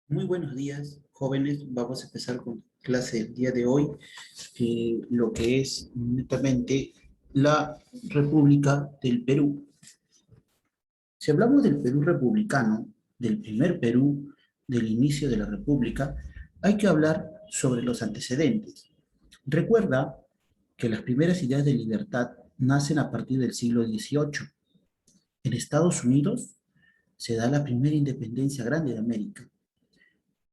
Muy buenos días, jóvenes. Vamos a empezar con clase del día de hoy, lo que es netamente la República del Perú. Si hablamos del Perú republicano, del primer Perú, del inicio de la República, hay que hablar sobre los antecedentes. Recuerda que las primeras ideas de libertad nacen a partir del siglo XVIII. En Estados Unidos se da la primera independencia grande de América.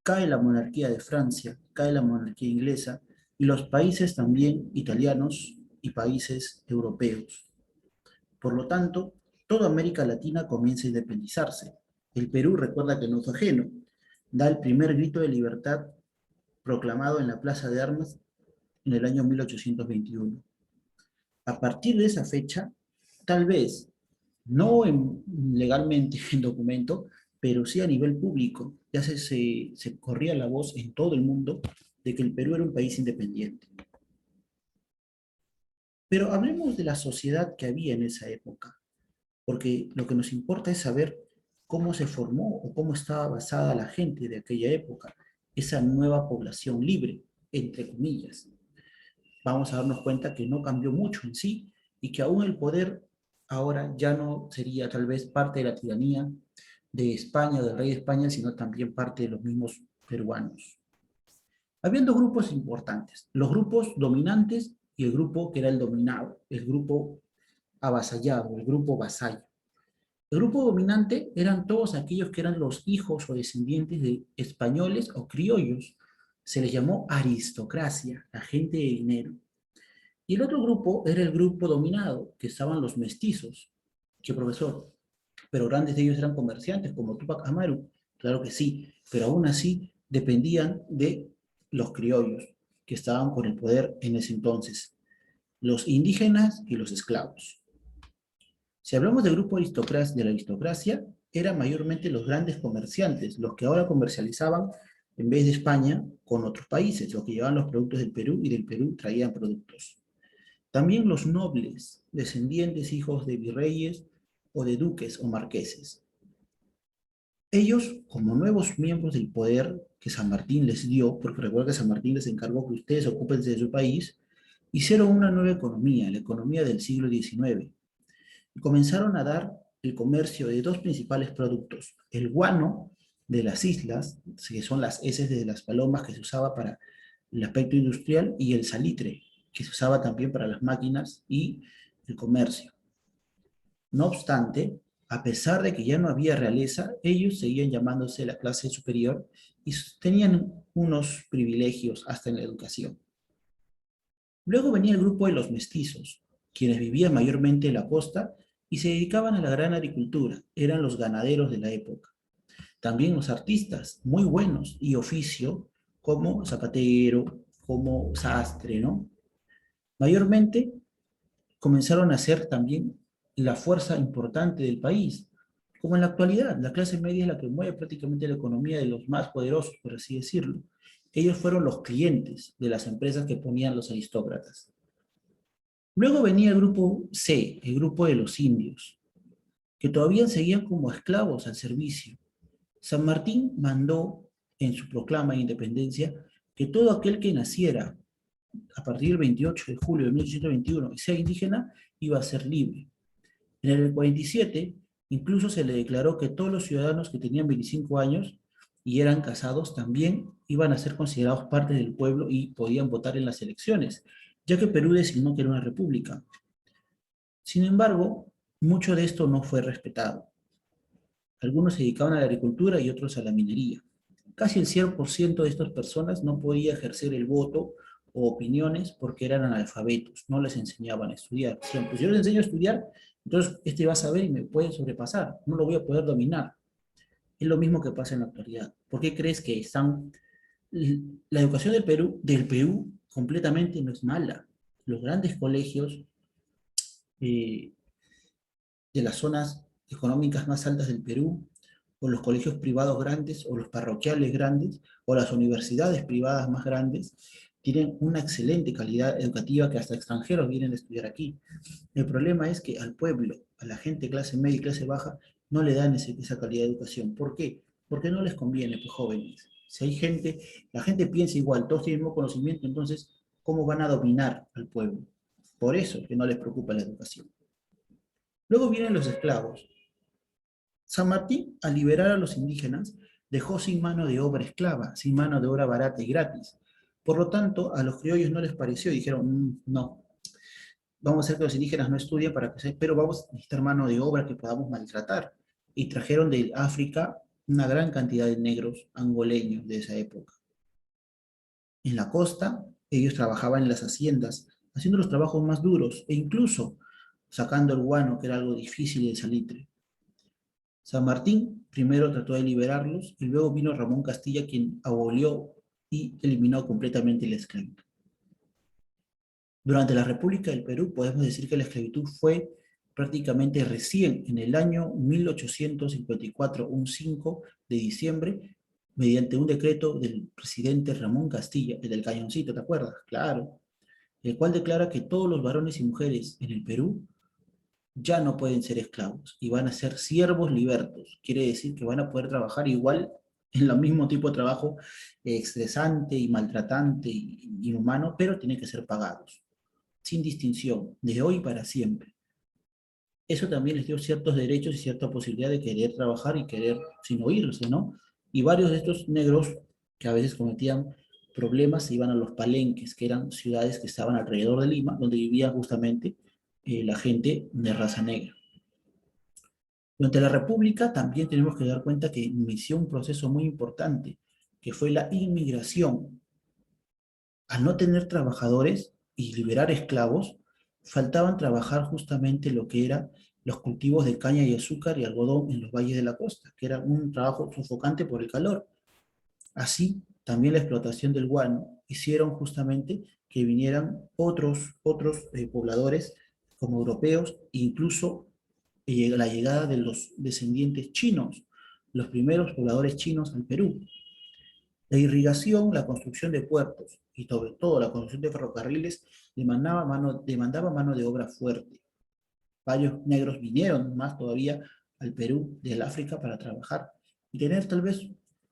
Cae la monarquía de Francia, cae la monarquía inglesa y los países también italianos y países europeos. Por lo tanto, toda América Latina comienza a independizarse. El Perú recuerda que no fue ajeno, da el primer grito de libertad proclamado en la Plaza de Armas en el año 1821. A partir de esa fecha, tal vez no legalmente en documento, pero sí a nivel público, ya se corría la voz en todo el mundo de que el Perú era un país independiente. Pero hablemos de la sociedad que había en esa época, porque lo que nos importa es saber cómo se formó o cómo estaba basada la gente de aquella época, esa nueva población libre, entre comillas. Vamos a darnos cuenta que no cambió mucho en sí y que aún el poder ahora ya no sería tal vez parte de la tiranía de España, del rey de España, sino también parte de los mismos peruanos. Habían dos grupos importantes, los grupos dominantes y el grupo que era el dominado, el grupo avasallado, el grupo vasallo. El grupo dominante eran todos aquellos que eran los hijos o descendientes de españoles o criollos. Se les llamó aristocracia, la gente de dinero. Y el otro grupo era el grupo dominado, que estaban los mestizos. ¿Qué profesor? Pero grandes de ellos eran comerciantes, como Tupac Amaru. Claro que sí, pero aún así dependían de los criollos, que estaban con el poder en ese entonces, los indígenas y los esclavos. Si hablamos del grupo de la aristocracia, eran mayormente los grandes comerciantes, los que ahora comercializaban en vez de España con otros países, los que llevaban los productos del Perú y del Perú traían productos. También los nobles, descendientes hijos de virreyes o de duques o marqueses. Ellos, como nuevos miembros del poder que San Martín les dio, porque recuerda que San Martín les encargó que ustedes ocúpense de su país, hicieron una nueva economía, la economía del siglo XIX, y comenzaron a dar el comercio de dos principales productos, el guano de las islas, que son las heces de las palomas que se usaba para el aspecto industrial, y el salitre, que se usaba también para las máquinas y el comercio. No obstante, a pesar de que ya no había realeza, ellos seguían llamándose la clase superior y tenían unos privilegios hasta en la educación. Luego venía el grupo de los mestizos, quienes vivían mayormente en la costa y se dedicaban a la gran agricultura, eran los ganaderos de la época. También los artistas, muy buenos y oficio, como zapatero, como sastre, ¿no? Mayormente comenzaron a ser también la fuerza importante del país. Como en la actualidad, la clase media es la que mueve prácticamente la economía de los más poderosos, por así decirlo. Ellos fueron los clientes de las empresas que ponían los aristócratas. Luego venía el grupo C, el grupo de los indios, que todavía seguían como esclavos al servicio. San Martín mandó en su proclama de independencia que todo aquel que naciera a partir del 28 de julio de 1821 y sea indígena iba a ser libre. En el 47, incluso se le declaró que todos los ciudadanos que tenían 25 años y eran casados también iban a ser considerados parte del pueblo y podían votar en las elecciones, ya que Perú designó que era una república. Sin embargo, mucho de esto no fue respetado. Algunos se dedicaban a la agricultura y otros a la minería. Casi el 100% de estas personas no podía ejercer el voto o opiniones porque eran analfabetos, no les enseñaban a estudiar. Decían, pues yo les enseño a estudiar, entonces este va a saber y me puede sobrepasar, no lo voy a poder dominar. Es lo mismo que pasa en la actualidad. ¿Por qué crees que están... La educación del Perú completamente no es mala. Los grandes colegios eh, de las zonas económicas más altas del Perú, o los colegios privados grandes, o los parroquiales grandes, o las universidades privadas más grandes, tienen una excelente calidad educativa que hasta extranjeros vienen a estudiar aquí. El problema es que al pueblo, a la gente clase media y clase baja, no le dan esa calidad de educación. ¿Por qué? Porque no les conviene, pues jóvenes. Si hay gente, la gente piensa igual, todos tienen el mismo conocimiento, entonces, ¿cómo van a dominar al pueblo? Por eso que no les preocupa la educación. Luego vienen los esclavos. San Martín, al liberar a los indígenas, dejó sin mano de obra esclava, sin mano de obra barata y gratis. Por lo tanto, a los criollos no les pareció y dijeron, no, vamos a hacer que los indígenas no estudien para que se, pero vamos a necesitar mano de obra que podamos maltratar. Y trajeron de África una gran cantidad de negros angoleños de esa época. En la costa, ellos trabajaban en las haciendas, haciendo los trabajos más duros e incluso sacando el guano, que era algo difícil de salitre. San Martín primero trató de liberarlos y luego vino Ramón Castilla quien abolió y eliminó completamente la esclavitud. Durante la República del Perú podemos decir que la esclavitud fue prácticamente recién en el año 1854, un 5 de diciembre, mediante un decreto del presidente Ramón Castilla, el del Cañoncito, ¿te acuerdas? Claro, el cual declara que todos los varones y mujeres en el Perú ya no pueden ser esclavos y van a ser siervos libertos. Quiere decir que van a poder trabajar igual en el mismo tipo de trabajo estresante y maltratante y inhumano, pero tienen que ser pagados, sin distinción, de hoy para siempre. Eso también les dio ciertos derechos y cierta posibilidad de querer trabajar y querer sin oírse, ¿no? Y varios de estos negros que a veces cometían problemas se iban a los palenques, que eran ciudades que estaban alrededor de Lima, donde vivía justamente la gente de raza negra. Durante la República también tenemos que dar cuenta que inició un proceso muy importante, que fue la inmigración. Al no tener trabajadores y liberar esclavos, faltaban trabajar justamente lo que eran los cultivos de caña y azúcar y algodón en los valles de la costa, que era un trabajo sofocante por el calor. Así, también la explotación del guano hicieron justamente que vinieran otros pobladores como europeos, incluso la llegada de los descendientes chinos, los primeros pobladores chinos al Perú. La irrigación, la construcción de puertos y sobre todo la construcción de ferrocarriles demandaba mano de obra fuerte. Varios negros vinieron más todavía al Perú del África para trabajar y tener tal vez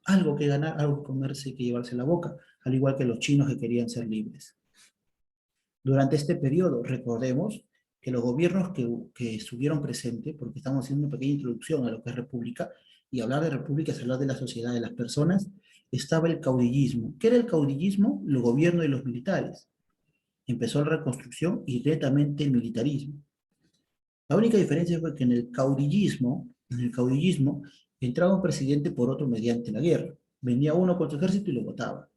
algo que ganar, algo que comerse y que llevarse a la boca, al igual que los chinos que querían ser libres. Durante este periodo, recordemos que los gobiernos que estuvieron presentes, porque estamos haciendo una pequeña introducción a lo que es república, y hablar de república es hablar de la sociedad de las personas, estaba el caudillismo. ¿Qué era el caudillismo? El gobierno y los militares. Empezó la reconstrucción y directamente el militarismo. La única diferencia fue que en el caudillismo entraba un presidente por otro mediante la guerra. Venía uno con su ejército y lo votaba.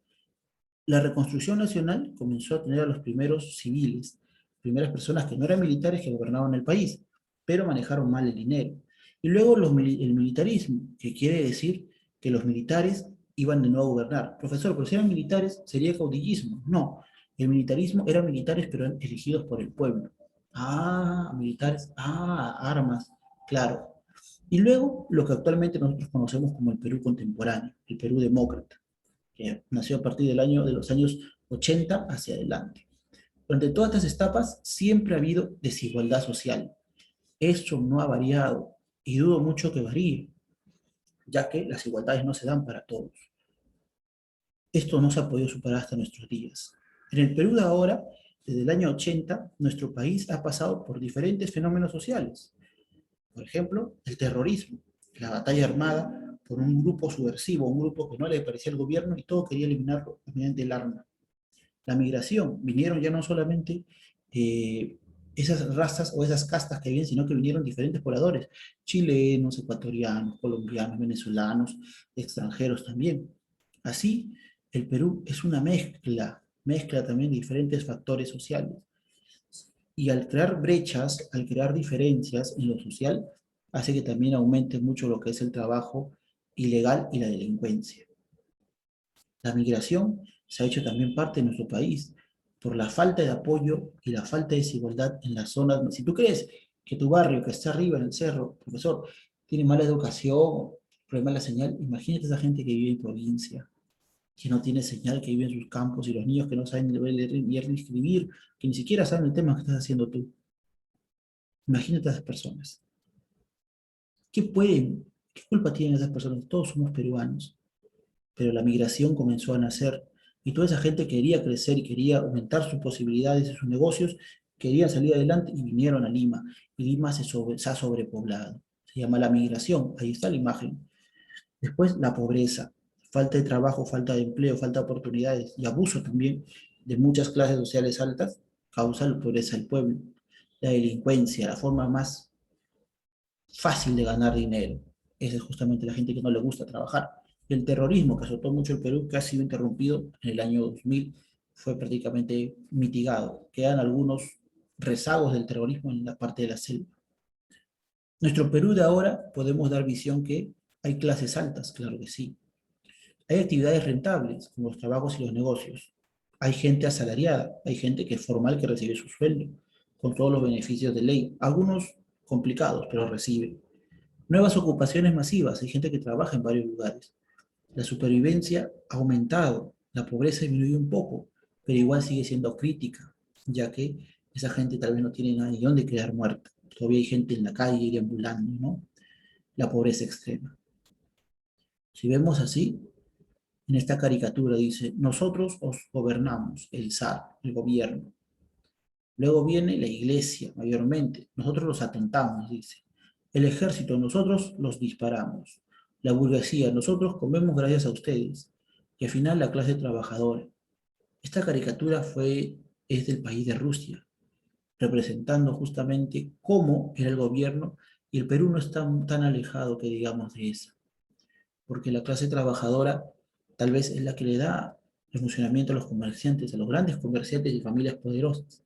La reconstrucción nacional comenzó a tener a los primeros civiles, primeras personas que no eran militares que gobernaban el país, pero manejaron mal el dinero. Y luego el militarismo, que quiere decir que los militares iban de nuevo a gobernar. Profesor, pero si eran militares, sería caudillismo. No, el militarismo eran militares, pero eran elegidos por el pueblo. Ah, militares, armas, claro. Y luego lo que actualmente nosotros conocemos como el Perú contemporáneo, el Perú demócrata que nació a partir de los años 80 hacia adelante. Durante todas estas etapas siempre ha habido desigualdad social. Eso no ha variado y dudo mucho que varíe, ya que las igualdades no se dan para todos. Esto no se ha podido superar hasta nuestros días. En el Perú de ahora, desde el año 80, nuestro país ha pasado por diferentes fenómenos sociales. Por ejemplo, el terrorismo, la batalla armada por un grupo subversivo, un grupo que no le parecía al gobierno y todo quería eliminarlo mediante el arma. La migración, vinieron ya no solamente eh, esas razas o esas castas que vienen, sino que vinieron diferentes pobladores, chilenos, ecuatorianos, colombianos, venezolanos, extranjeros también. Así, el Perú es una mezcla también de diferentes factores sociales. Y al crear brechas, al crear diferencias en lo social, hace que también aumente mucho lo que es el trabajo ilegal y la delincuencia. La migración se ha hecho también parte de nuestro país por la falta de apoyo y la falta de desigualdad en las zonas. Si tú crees que tu barrio que está arriba en el cerro, profesor, tiene mala educación, problema de la señal, imagínate esa gente que vive en provincia, que no tiene señal, que vive en sus campos, y los niños que no saben leer ni escribir, que ni siquiera saben el tema que estás haciendo tú. Imagínate a esas personas. ¿Qué pueden? ¿Qué culpa tienen esas personas? Todos somos peruanos, pero la migración comenzó a nacer y toda esa gente quería crecer y quería aumentar sus posibilidades y sus negocios, querían salir adelante y vinieron a Lima. Y Lima se ha sobrepoblado. Se llama la migración, ahí está la imagen. Después, la pobreza, falta de trabajo, falta de empleo, falta de oportunidades y abuso también de muchas clases sociales altas causa la pobreza del pueblo. La delincuencia, la forma más fácil de ganar dinero. Esa es justamente la gente que no le gusta trabajar. Y el terrorismo que azotó mucho el Perú, que ha sido interrumpido en el año 2000, fue prácticamente mitigado. Quedan algunos rezagos del terrorismo en la parte de la selva. Nuestro Perú de ahora podemos dar visión que hay clases altas, claro que sí. Hay actividades rentables, como los trabajos y los negocios. Hay gente asalariada, hay gente que es formal que recibe su sueldo, con todos los beneficios de ley. Algunos complicados, pero recibe. Nuevas ocupaciones masivas, hay gente que trabaja en varios lugares. La supervivencia ha aumentado, la pobreza disminuyó un poco, pero igual sigue siendo crítica, ya que esa gente tal vez no tiene nada ni dónde quedar muerta. Todavía hay gente en la calle deambulando, ¿no? La pobreza extrema. Si vemos así, en esta caricatura dice, nosotros os gobernamos, el zar, el gobierno. Luego viene la iglesia, mayormente. Nosotros los atentamos, dice. El ejército, nosotros los disparamos. La burguesía, nosotros comemos gracias a ustedes. Y al final la clase trabajadora. Esta caricatura es del país de Rusia, representando justamente cómo era el gobierno, y el Perú no está tan alejado que digamos de eso, porque la clase trabajadora tal vez es la que le da el funcionamiento a los comerciantes, a los grandes comerciantes y familias poderosas,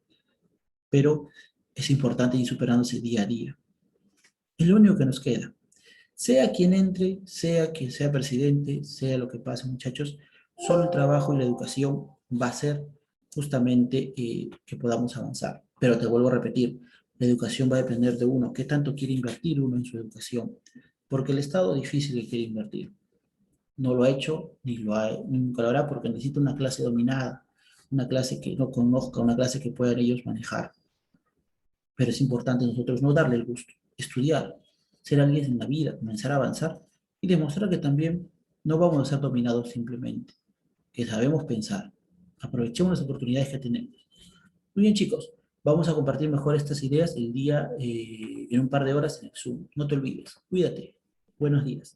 pero es importante ir superándose día a día. Es lo único que nos queda. Sea quien entre, sea quien sea presidente, sea lo que pase, muchachos, solo el trabajo y la educación va a ser justamente que podamos avanzar. Pero te vuelvo a repetir, la educación va a depender de uno, qué tanto quiere invertir uno en su educación, porque el Estado es difícil que quiere invertir. No lo ha hecho, ni nunca lo hará, porque necesita una clase dominada, una clase que no conozca, una clase que puedan ellos manejar. Pero es importante nosotros no darle el gusto, estudiar, ser alguien en la vida, comenzar a avanzar y demostrar que también no vamos a ser dominados simplemente, que sabemos pensar. Aprovechemos las oportunidades que tenemos. Muy bien, chicos, vamos a compartir mejor estas ideas el día, en un par de horas en el Zoom. No te olvides, cuídate. Buenos días.